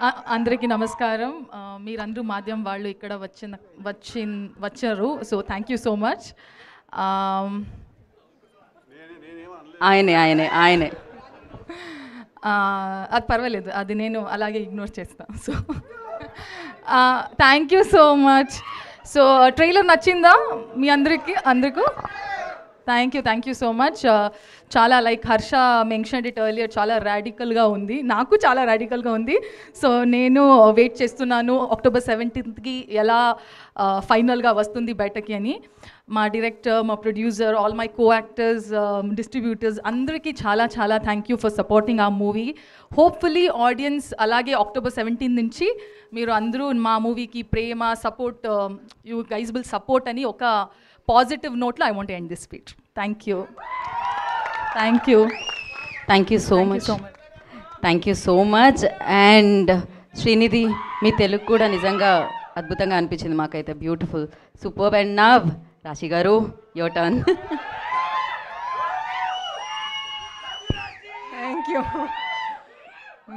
అందరికీ నమస్కారం. మీరందరూ మాధ్యమం వాళ్ళు ఇక్కడ వచ్చారు. So thank you so much. ఆయనే అది పర్వాలేదు, అది నేను అలాగే ఇగ్నోర్ చేస్తాను. So thank you so much. So trailer నచ్చిందా మీ అందరికీ? Thank you so much. చాలా like Harsha mentioned it earlier, చాలా రాడికల్గా ఉంది, నాకు చాలా రాడికల్గా ఉంది. సో నేను వెయిట్ చేస్తున్నాను October 17th ఎలా ఫైనల్గా వస్తుంది బయటకి అని. మా డైరెక్టర్, మా producer, all my co actors, distributors అందరికీ చాలా చాలా థ్యాంక్ యూ ఫర్ సపోర్టింగ్ ఆ మూవీ. హోప్ఫుల్లీ ఆడియన్స్ అలాగే October 17 నుంచి మీరు అందరూ మా మూవీకి ప్రేమ, support, you guys will support అని ఒక పాజిటివ్ నోట్లో I want end this speech. Thank you so much. And Srinidhi, మీ తెలుగు కూడా నిజంగా అద్భుతంగా అనిపించింది మాకైతే. Beautiful, super. అండ్ నవ్ రాశి గారు, your turn. Thank you.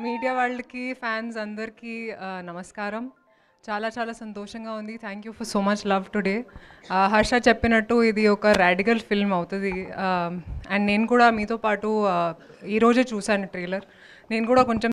Media వాళ్ళకి, ఫ్యాన్స్ అందరికీ నమస్కారం. చాలా చాలా సంతోషంగా ఉంది. Thank you for so much love today. Harsha చెప్పినట్టు ఇది ఒక రాడికల్ ఫిల్మ్ అవుతుంది. అండ్ నేను కూడా మీతో పాటు ఈరోజే చూశాను ట్రైలర్. నేను కూడా కొంచెం